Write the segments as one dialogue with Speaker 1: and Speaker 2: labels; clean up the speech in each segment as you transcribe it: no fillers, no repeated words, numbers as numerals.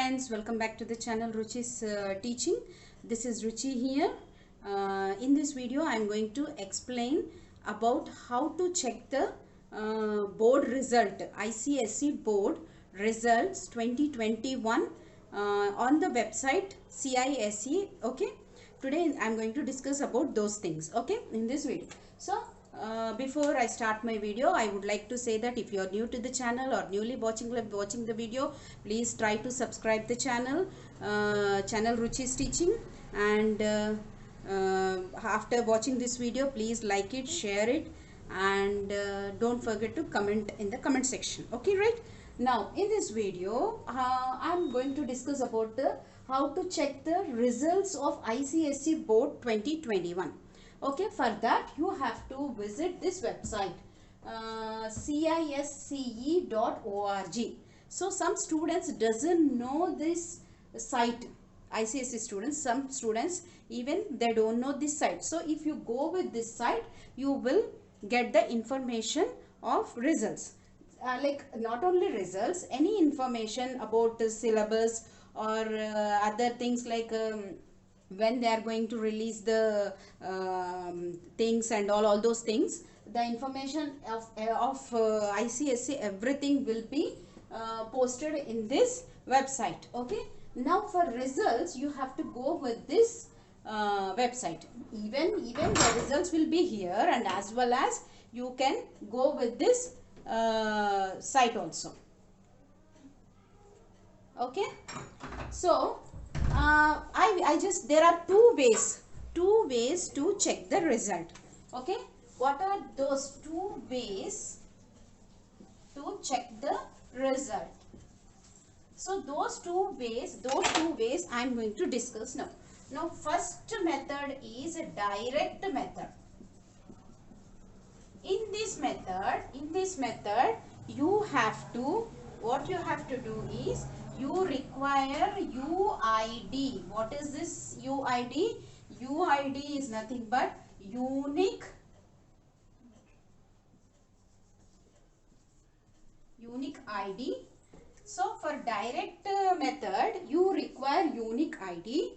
Speaker 1: friends, welcome back to the channel Ruchi's teaching. This is Ruchi here. In this video I am going to explain about how to check the board result, ICSE board results 2021 on the website CISE. Okay, today I am going to discuss about those things, okay, in this video. So before I start my video, I would like to say that if you are new to the channel or newly watching the video, please try to subscribe the channel Ruchi's teaching, and after watching this video, please like it, share it, and don't forget to comment in the comment section. Okay, right? Now in this video I'm going to discuss about how to check the results of ICSE board 2021. Okay, for that you have to visit this website cisce.org. So some students doesn't know this site, ICSE students, some students even they don't know this site. So if you go with this site, you will get the information of results, like not only results, any information about the syllabus or other things like when they are going to release the things and all those things. The information of ICSE, everything will be posted in this website. Okay, now for results you have to go with this website. Even the results will be here, and as well as you can go with this site also. Okay, so there are two ways to check the result. Okay, what are those two ways to check the result? So those two ways I am going to discuss now. Now first method is a direct method. In this method you have to, what you have to do is you require UID. What is this UID? UID is nothing but unique ID. So for direct method you require unique ID,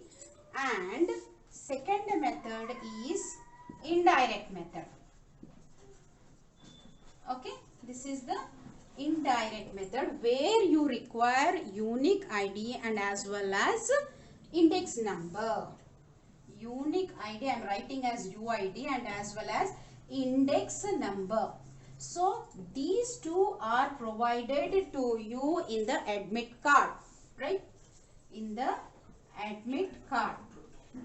Speaker 1: and second method is indirect method. Okay, this is the indirect method where you require unique ID and as well as index number. Unique ID I am writing as UID, and as well as index number. So these two are provided to you in the admit card, right? In the admit card.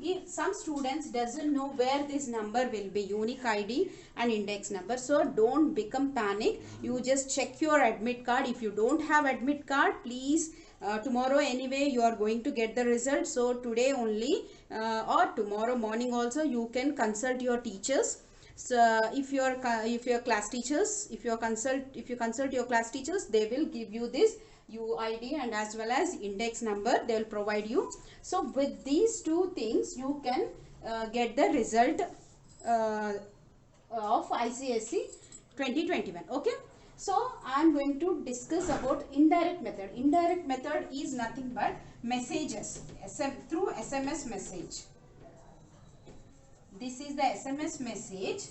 Speaker 1: If some students doesn't know where this number will be, unique ID and index number, so don't become panic. You just check your admit card. If you don't have admit card, please tomorrow anyway you are going to get the result. So today only or tomorrow morning also you can consult your teachers. So if you class teachers, if you consult your class teachers, they will give you this UID and as well as index number they will provide you. So with these two things you can get the result of ICSE 2021. Okay, so I am going to discuss about indirect method. Indirect method is nothing but messages through SMS message. This is the SMS message.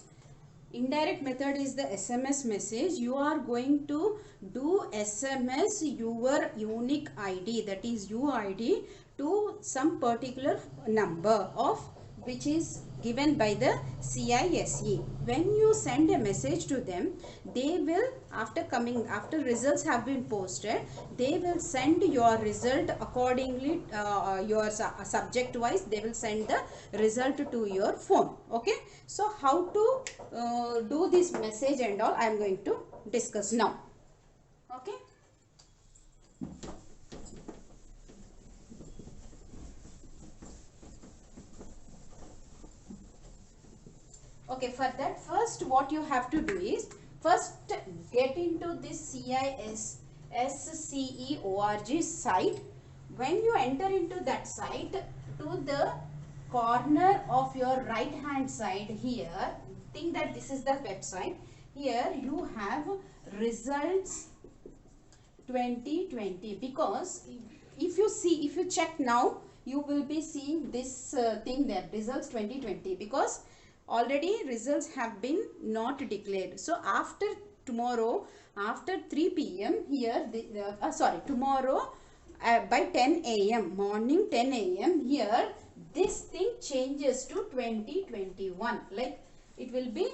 Speaker 1: Indirect method is the SMS message. You are going to do SMS your unique ID, that is UID, to some particular number of which is given by the CISE. When you send a message to them, they will, after results have been posted, they will send your result accordingly, your subject wise they will send the result to your phone. Okay, so how to do this message and all I am going to discuss now. Okay, okay, for that first what you have to do is first get into this CISSCE.org site. When you enter into that site, to the corner of your right hand side here, think that this is the website. Here you have results 2020, because if you check now, you will be seeing this thing there, results 2020, because already results have been not declared. So after tomorrow, after 3 p.m. here, tomorrow by 10 a.m. morning 10 a.m. here, this thing changes to 2021. Like it will be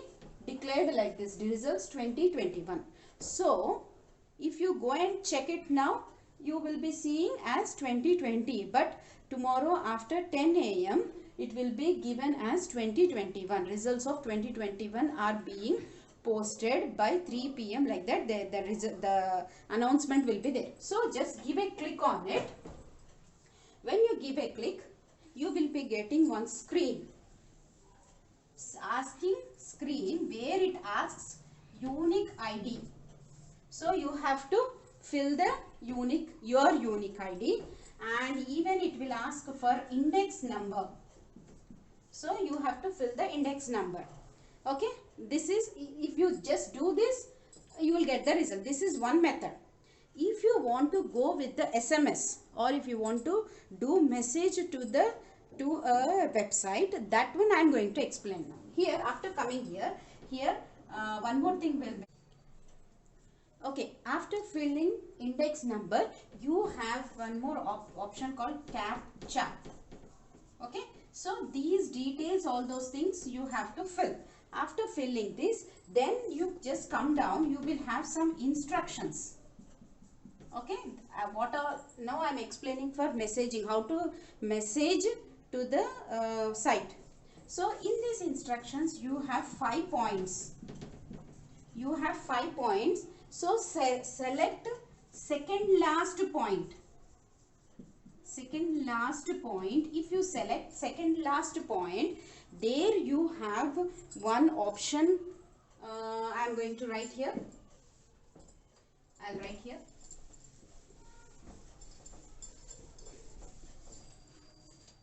Speaker 1: declared like this, results 2021. So if you go and check it now, you will be seeing as 2020, but tomorrow after 10 a.m. it will be given as 2021. Results of 2021 are being posted by 3 p.m. like that. The announcement will be there. So just give a click on it. When you give a click, you will be getting one screen, asking screen where it asks unique ID. So you have to fill the your unique ID, and even it will ask for index number. So you have to fill the index number. Okay, this is, if you just do this, you will get the result. This is one method. If you want to go with the SMS, or if you want to do message to a website, that one I am going to explain now. Here, after coming here one more thing will be. Okay, after filling index number, you have one more option called CAPTCHA. Okay, so these details, all those things you have to fill. After filling this, then you just come down, you will have some instructions. Okay, now I am explaining for messaging, how to message to the site. So in these instructions, you have 5 points. You have 5 points. So select second last point. Second last point. If you select second last point, there you have one option. I am going to write here. I'll write here.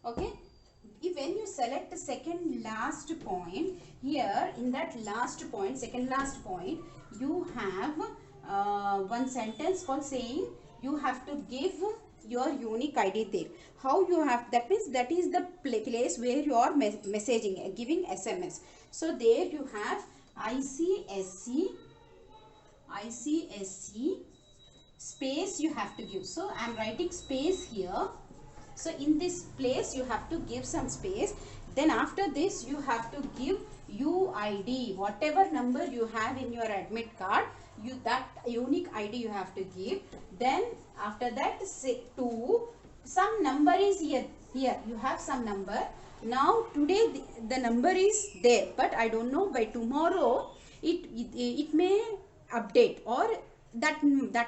Speaker 1: Okay. When you select the second last point, here in that last point, second last point, you have one sentence called saying you have to give your unique ID there. How you have, that means that is the place where you are messaging, giving SMS. So there you have ICSC space you have to give. So I am writing space here. So in this place you have to give some space. Then after this you have to give UID, whatever number you have in your admit card, that unique ID you have to give. Then after that, say some number is here you have some number. Now today the number is there, but I don't know, by tomorrow it may update, or that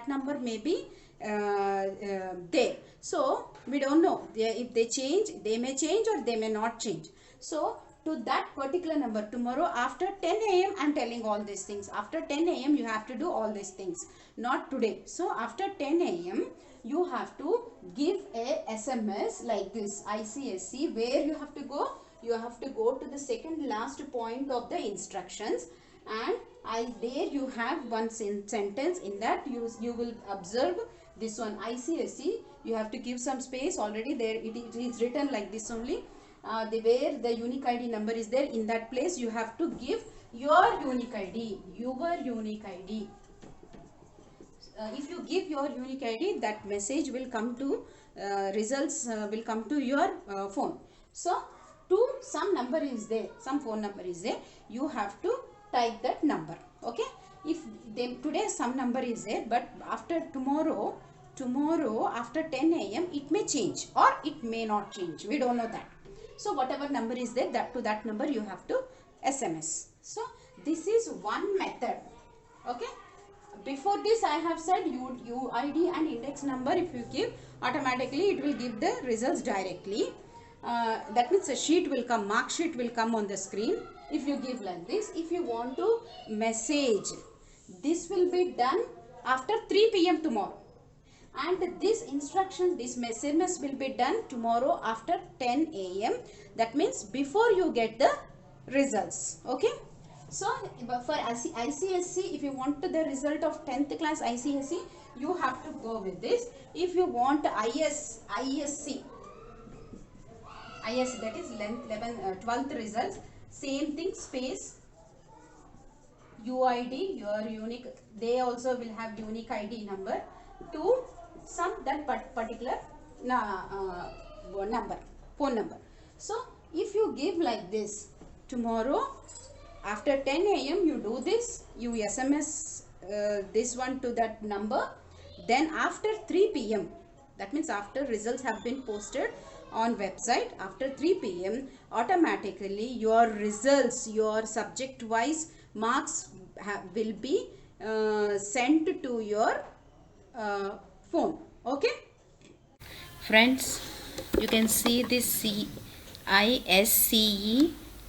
Speaker 1: number may be there. So we don't know, if they change, they may change or they may not change. So to that particular number, tomorrow after 10 a.m. I am telling all these things. After 10 a.m. you have to do all these things, not today. So after 10 a.m. you have to give a SMS like this, ICSC. Where you have to go? You have to go to the second last point of the instructions, and there you have one sentence. In that you will observe this one, ICSC. You have to give some space. Already there it is written like this only. Where the unique ID number is there, in that place you have to give your unique ID. If you give your unique ID, that message will come to results will come to your phone. So some number is there, some phone number is there, you have to type that number. Okay, if today some number is there, but after tomorrow after 10 a.m. it may change or it may not change, we don't know that. So whatever number is there, to that number you have to SMS. So this is one method. Okay, before this I have said UID and index number, if you give, automatically it will give the results directly. That means a sheet will come, mark sheet will come on the screen if you give like this. If you want to message, this will be done after 3 p.m. tomorrow. And this instruction, this SMS will be done tomorrow after 10 a.m. That means before you get the results. Okay. So but for ICSC, if you want the result of 10th class ICSC, you have to go with this. If you want ISC, that is 12th results, same thing, space UID, your unique, they also will have unique ID number to some that particular number, phone number. So if you give like this, tomorrow after 10 a.m. you do this, you SMS this one to that number, then after 3 p.m., that means after results have been posted on website, after 3 p.m. automatically your results, your subject wise marks will be sent to your phone. Okay
Speaker 2: Friends, you can see this CISCE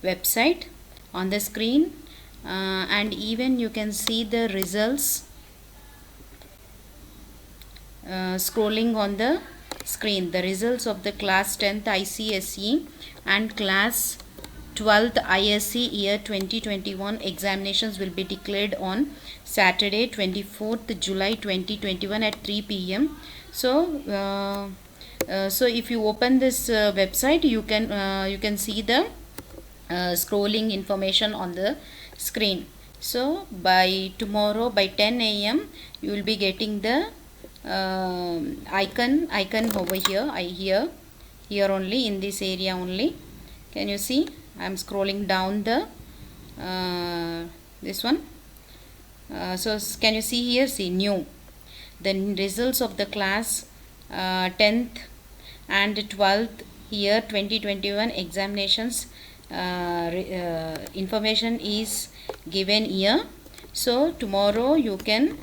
Speaker 2: website on the screen, and even you can see the results scrolling on the screen. The results of the class 10th ICSE and class 12th ISC year 2021 examinations will be declared on Saturday 24th July 2021 at 3 p.m. So if you open this website, you can see the scrolling information on the screen. So by tomorrow by 10 a.m. you will be getting the icon over here, here only, in this area only. Can you see? I am scrolling down the this one. So can you see here? See, new, the results of the class 10th and 12th year 2021 examinations information is given here. So tomorrow you can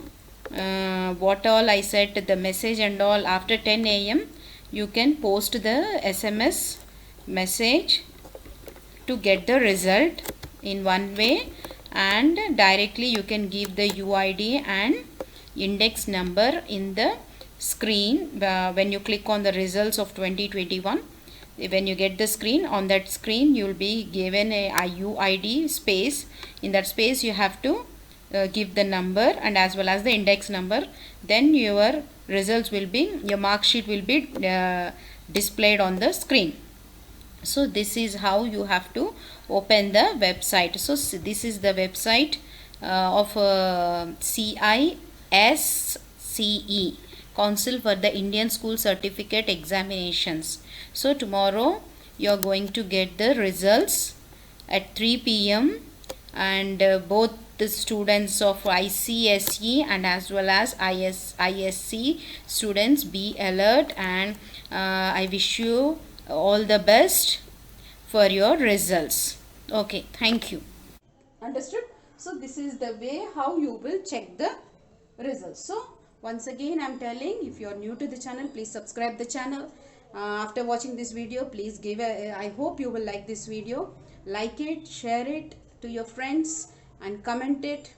Speaker 2: what all I said, the message and all, after 10 a.m. you can post the SMS message to get the result in one way, and directly you can give the UID and index number in the screen. When you click on the results of 2021, when you get the screen, on that screen you will be given a UID space. In that space you have to give the number and as well as the index number. Then your results will be, your mark sheet will be displayed on the screen. So this is how you have to open the website. So this is the website of CISCE, Council for the Indian School Certificate Examinations. So tomorrow you are going to get the results at 3 p.m. and both the students of ICSE and as well as ISC students, be alert, and I wish you all the best for your results. Okay, thank you.
Speaker 1: Understood? So this is the way how you will check the results. So once again I am telling, if you are new to the channel, please subscribe the channel. After watching this video, please give I hope you will like this video. Like it, share it to your friends and comment it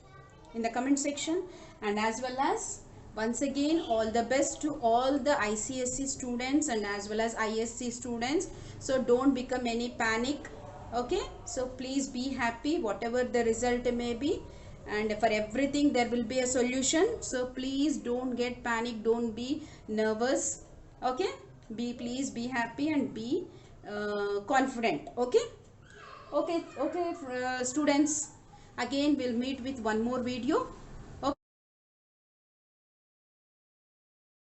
Speaker 1: in the comment section. And as well as, once again, all the best to all the ICSE students and as well as ISC students. So don't become any panic. Okay, so please be happy whatever the result may be, and for everything there will be a solution. So please don't get panic, don't be nervous. Okay, please be happy and be confident. Okay, students, again we'll meet with one more video.